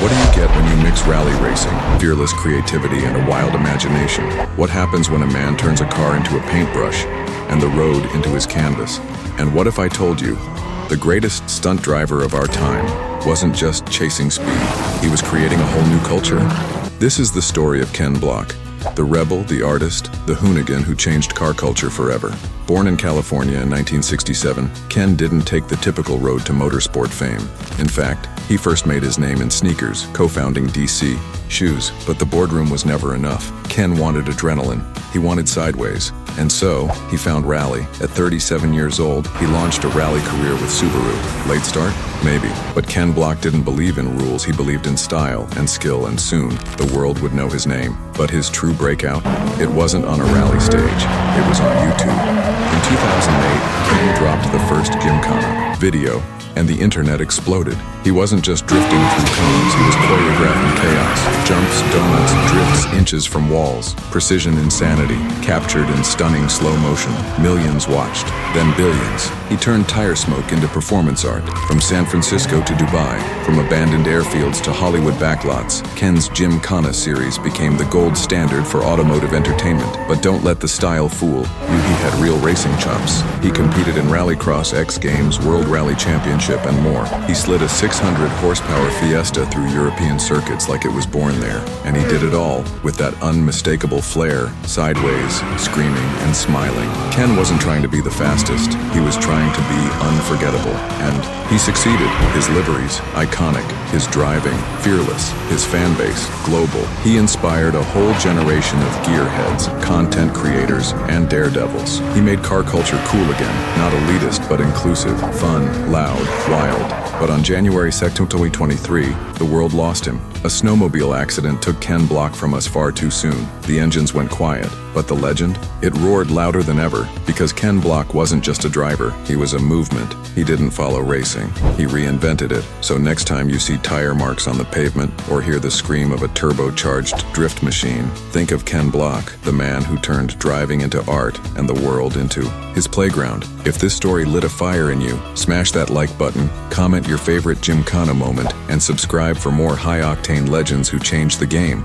What do you get when you mix rally racing, fearless creativity, and a wild imagination? What happens when a man turns a car into a paintbrush and the road into his canvas? And what if I told you the greatest stunt driver of our time wasn't just chasing speed, he was creating a whole new culture? This is the story of Ken Block, the rebel, the artist, the Hoonigan who changed car culture forever. Born in California in 1967, Ken didn't take the typical road to motorsport fame. In fact, he first made his name in sneakers, co-founding DC Shoes. But the boardroom was never enough. Ken wanted adrenaline. He wanted sideways. And so, he found rally. At 37 years old, he launched a rally career with Subaru. Late start? Maybe. But Ken Block didn't believe in rules. He believed in style and skill, and soon, the world would know his name. But his true breakout? It wasn't on a rally stage. It was on YouTube. In 2008, Ken dropped the first Gymkhana video, and the internet exploded. He wasn't just drifting through cones, he was choreographing chaos. Jumps, donuts, drifts inches from walls. Precision insanity, captured in stunning slow motion. Millions watched, then billions. He turned tire smoke into performance art. From San Francisco to Dubai, from abandoned airfields to Hollywood backlots, Ken's Gymkhana series became the gold standard for automotive entertainment. But don't let the style fool you. He had real racing chops. He competed in Rallycross, X Games, World Rally Championship, and more. He slid a 600 horsepower Fiesta through European circuits like it was born there. And he did it all with that unmistakable flair, sideways, screaming, and smiling. Ken wasn't trying to be the fastest. He was trying to be unforgettable. And he succeeded. His liveries, iconic. His driving, fearless. His fan base, global. He inspired a whole generation of gearheads, content creators, and daredevils. He made car culture cool again. Not elitist, but inclusive, fun, loud, wild. But on January 2nd, 2023, the world lost him. A snowmobile accident took Ken Block from us far too soon. The engines went quiet, but the legend? It roared louder than ever, because Ken Block wasn't just a driver, he was a movement. He didn't follow racing, he reinvented it. So next time you see tire marks on the pavement, or hear the scream of a turbocharged drift machine, think of Ken Block, the man who turned driving into art and the world into his playground. If this story lit a fire in you, smash that like button, comment your favorite Gymkhana moment, and subscribe for more high-octane legends who changed the game.